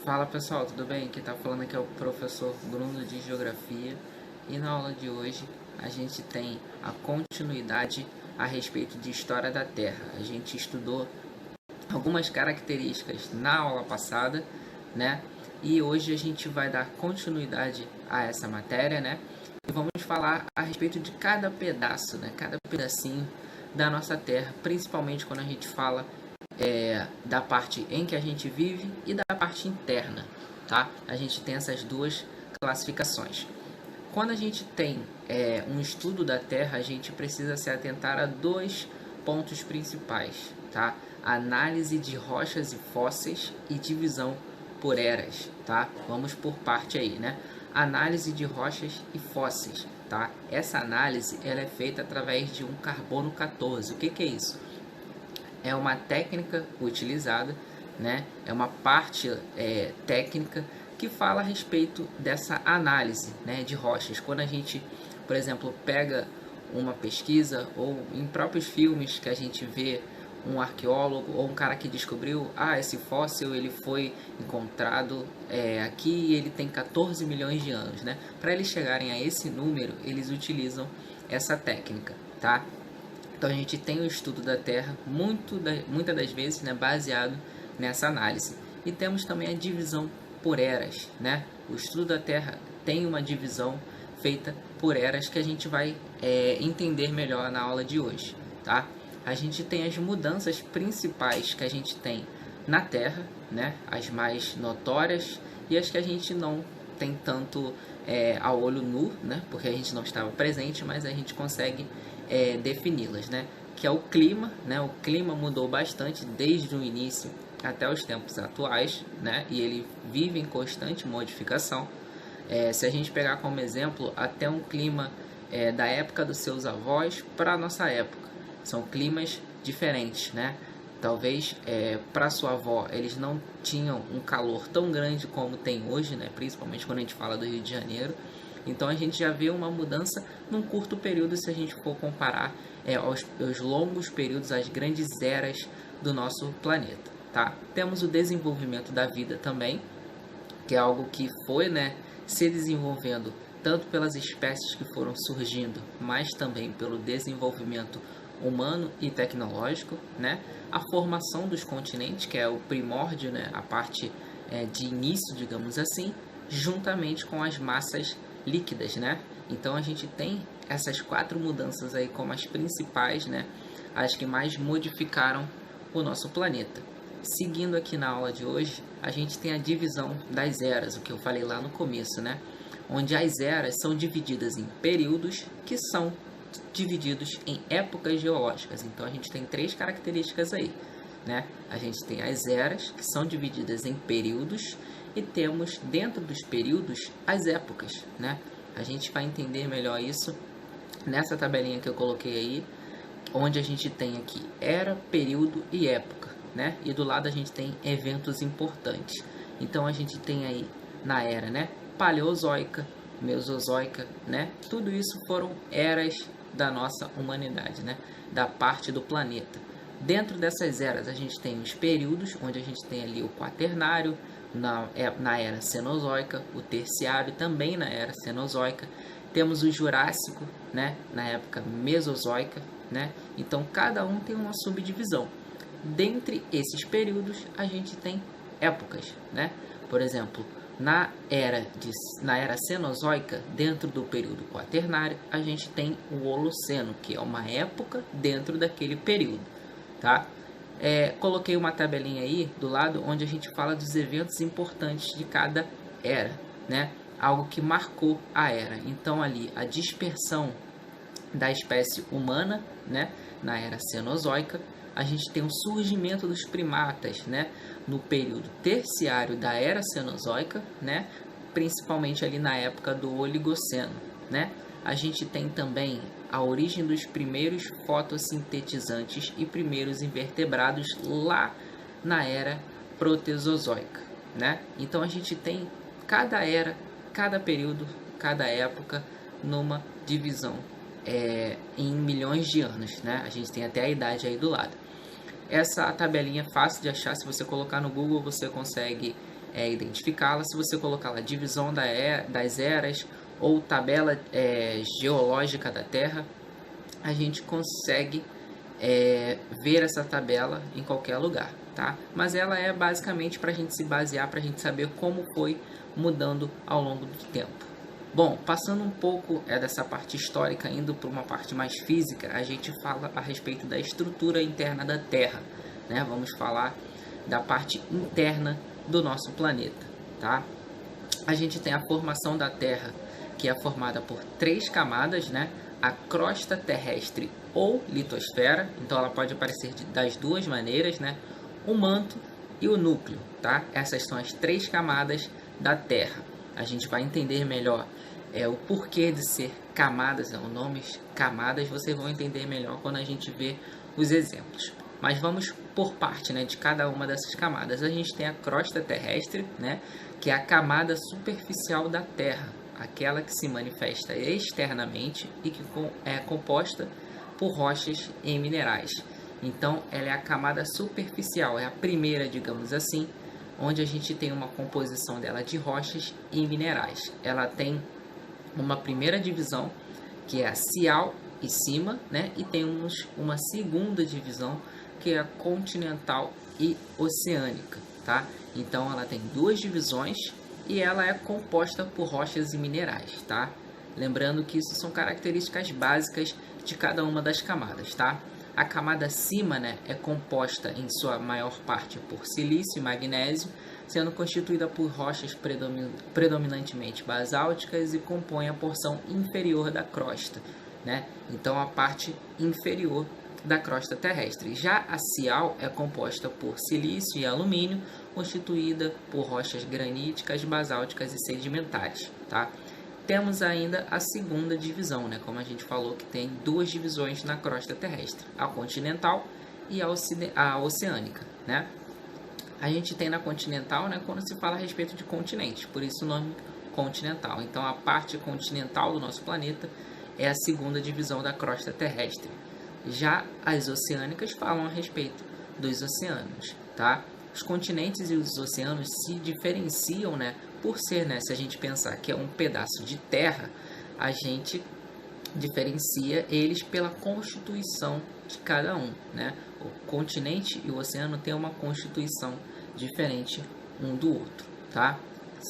Fala pessoal, tudo bem? Quem está falando aqui é o professor Bruno de Geografia e na aula de hoje a gente tem a continuidade a respeito de História da Terra. A gente estudou algumas características na aula passada, né? E hoje a gente vai dar continuidade a essa matéria, né? E vamos falar a respeito de cada pedaço, né? Cada pedacinho da nossa Terra, principalmente quando a gente fala da parte em que a gente vive e da parte interna, tá? A gente tem essas duas classificações. Quando a gente tem um estudo da Terra, a gente precisa se atentar a dois pontos principais, tá? Análise de rochas e fósseis e divisão por eras, tá? Vamos por parte aí, né? Análise de rochas e fósseis, tá? Essa análise ela é feita através de um carbono 14. O que é isso? É uma técnica utilizada, né? É uma parte técnica que fala a respeito dessa análise, né, de rochas. Quando a gente, por exemplo, pega uma pesquisa ou em próprios filmes que a gente vê um arqueólogo ou um cara que descobriu, esse fóssil ele foi encontrado aqui e ele tem 14 milhões de anos, né? Para eles chegarem a esse número, eles utilizam essa técnica, tá? Então a gente tem o estudo da Terra muitas das vezes, né, baseado nessa análise. E temos também a divisão por eras, né? O estudo da Terra tem uma divisão feita por eras que a gente vai entender melhor na aula de hoje, tá? A gente tem as mudanças principais que a gente tem na Terra, né? As mais notórias e as que a gente não tem tanto a olho nu, né? Porque a gente não estava presente, mas a gente consegue defini-las, né? Que é o clima, né? O clima mudou bastante desde o início até os tempos atuais, né? E ele vive em constante modificação. Se a gente pegar como exemplo até um clima da época dos seus avós para a nossa época, são climas diferentes, né? Talvez para sua avó eles não tinham um calor tão grande como tem hoje, né? Principalmente quando a gente fala do Rio de Janeiro. Então a gente já vê uma mudança num curto período se a gente for comparar aos longos períodos, as grandes eras do nosso planeta, tá? Temos o desenvolvimento da vida também, que é algo que foi, né, se desenvolvendo tanto pelas espécies que foram surgindo, mas também pelo desenvolvimento humano e tecnológico, né? A formação dos continentes, que é o primórdio, né, a parte de início, digamos assim, juntamente com as massas líquidas, né? Então a gente tem essas quatro mudanças aí como as principais, né? As que mais modificaram o nosso planeta. Seguindo aqui na aula de hoje, a gente tem a divisão das eras, o que eu falei lá no começo, né? Onde as eras são divididas em períodos que são divididos em épocas geológicas. Então a gente tem três características aí, né? A gente tem as eras que são divididas em períodos e temos dentro dos períodos as épocas, né? A gente vai entender melhor isso nessa tabelinha que eu coloquei aí, onde a gente tem aqui era, período e época, né? E do lado a gente tem eventos importantes. Então a gente tem aí na era, né, paleozoica, mesozoica, né? Tudo isso foram eras da nossa humanidade, né? Da parte do planeta. Dentro dessas eras a gente tem os períodos, onde a gente tem ali o quaternário, na era cenozoica, o terciário também na era cenozoica, temos o jurássico, né, na época mesozoica, né? Então cada um tem uma subdivisão. Dentre esses períodos a gente tem épocas, né? Por exemplo, na era cenozoica, dentro do período quaternário, a gente tem o Holoceno, que é uma época dentro daquele período, tá? Coloquei uma tabelinha aí do lado onde a gente fala dos eventos importantes de cada era, né? Algo que marcou a era. Então ali a dispersão da espécie humana, né? Na era cenozoica, a gente tem o surgimento dos primatas, né? No período terciário da era cenozoica, né? Principalmente ali na época do Oligoceno, né? A gente tem também a origem dos primeiros fotossintetizantes e primeiros invertebrados lá na era proterozoica, né? Então a gente tem cada era, cada período, cada época numa divisão em milhões de anos, né? A gente tem até a idade aí do lado. Essa tabelinha é fácil de achar, se você colocar no Google você consegue identificá-la. Se você colocar lá divisão das eras ou tabela geológica da Terra, a gente consegue ver essa tabela em qualquer lugar, tá? Mas ela é basicamente para a gente se basear, para a gente saber como foi mudando ao longo do tempo. Bom, passando um pouco dessa parte histórica, indo para uma parte mais física, a gente fala a respeito da estrutura interna da Terra, né? Vamos falar da parte interna do nosso planeta, tá? A gente tem a formação da Terra, que é formada por 3 camadas, né? A crosta terrestre ou litosfera, então ela pode aparecer das duas maneiras, né? O manto e o núcleo, tá? Essas são as 3 camadas da Terra. A gente vai entender melhor o porquê de ser camadas, os nomes camadas, vocês vão entender melhor quando a gente vê os exemplos. Mas vamos por parte, né, de cada uma dessas camadas. A gente tem a crosta terrestre, né, que é a camada superficial da Terra, aquela que se manifesta externamente e que é composta por rochas e minerais. Então, ela é a camada superficial, é a primeira, digamos assim, onde a gente tem uma composição dela de rochas e minerais. Ela tem uma primeira divisão, que é a cial e cima, né? E temos uma segunda divisão, que é a continental e oceânica, tá? Então, ela tem 2 divisões e ela é composta por rochas e minerais, tá? Lembrando que isso são características básicas de cada uma das camadas, tá? A camada acima, né, é composta em sua maior parte por silício e magnésio, sendo constituída por rochas predominantemente basálticas e compõe a porção inferior da crosta, né? Então, a parte inferior da crosta terrestre. Já a cial é composta por silício e alumínio, constituída por rochas graníticas, basálticas e sedimentares, tá? Temos ainda a segunda divisão, né? Como a gente falou, que tem 2 divisões na crosta terrestre, a continental e a oceânica, né? A gente tem na continental, né, quando se fala a respeito de continente, por isso o nome continental. Então, a parte continental do nosso planeta é a segunda divisão da crosta terrestre. Já as oceânicas falam a respeito dos oceanos, tá? Os continentes e os oceanos se diferenciam, né, por ser, né, se a gente pensar que é um pedaço de terra, a gente diferencia eles pela constituição de cada um, né? O continente e o oceano têm uma constituição diferente um do outro, tá?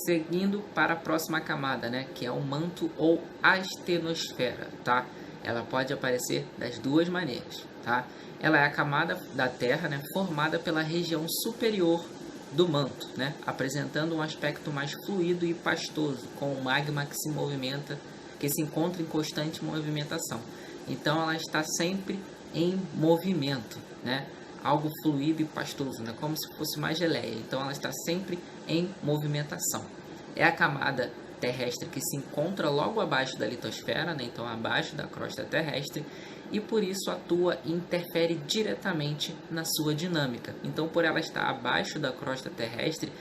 Seguindo para a próxima camada, né, que é o manto ou astenosfera, tá? Ela pode aparecer das duas maneiras, tá? Ela é a camada da Terra, né, formada pela região superior do manto, né, apresentando um aspecto mais fluido e pastoso, com o magma que se movimenta, que se encontra em constante movimentação. Então, ela está sempre em movimento, né? Algo fluido e pastoso, né? Como se fosse uma geleia. Então, ela está sempre em movimentação. É a camada terrestre que se encontra logo abaixo da litosfera, né? Então abaixo da crosta terrestre, e por isso atua e interfere diretamente na sua dinâmica. Então, por ela estar abaixo da crosta terrestre,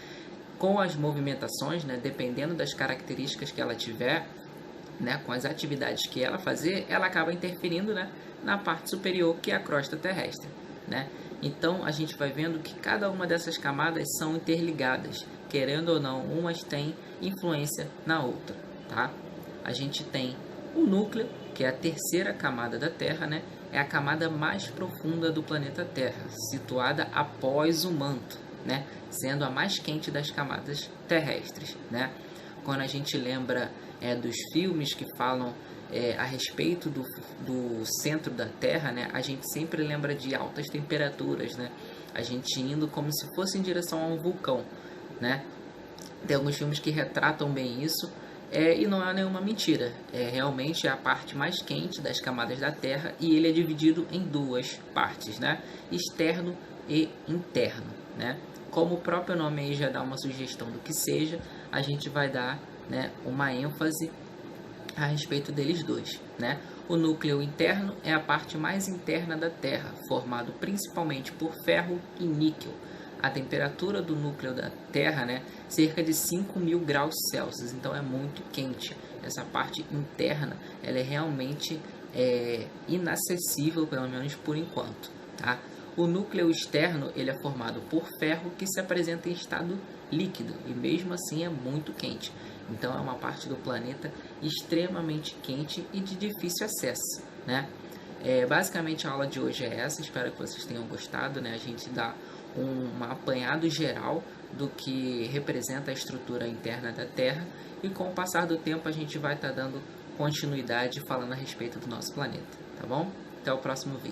com as movimentações, né, dependendo das características que ela tiver, né, com as atividades que ela fazer, ela acaba interferindo, né, na parte superior, que é a crosta terrestre, né? Então, a gente vai vendo que cada uma dessas camadas são interligadas, querendo ou não, umas têm influência na outra, tá? A gente tem o núcleo, que é a terceira camada da Terra, né? É a camada mais profunda do planeta Terra, situada após o manto, né? Sendo a mais quente das camadas terrestres, né? Quando a gente lembra dos filmes que falam a respeito do centro da Terra, né? A gente sempre lembra de altas temperaturas, né? A gente indo como se fosse em direção a um vulcão, né? Tem alguns filmes que retratam bem isso, e não é nenhuma mentira. Realmente é a parte mais quente das camadas da Terra, e ele é dividido em 2 partes, né? Externo e interno, né? Como o próprio nome aí já dá uma sugestão do que seja, a gente vai dar, né, uma ênfase a respeito deles dois, né? O núcleo interno é a parte mais interna da Terra, formado principalmente por ferro e níquel. A temperatura do núcleo da Terra, né, cerca de 5.000 graus Celsius, então é muito quente. Essa parte interna, ela é realmente inacessível, pelo menos por enquanto, tá? O núcleo externo ele é formado por ferro que se apresenta em estado líquido e mesmo assim é muito quente. Então é uma parte do planeta extremamente quente e de difícil acesso, né? Basicamente a aula de hoje é essa, espero que vocês tenham gostado, né? A gente dá um apanhado geral do que representa a estrutura interna da Terra e com o passar do tempo a gente vai estar dando continuidade falando a respeito do nosso planeta, tá bom? Até o próximo vídeo.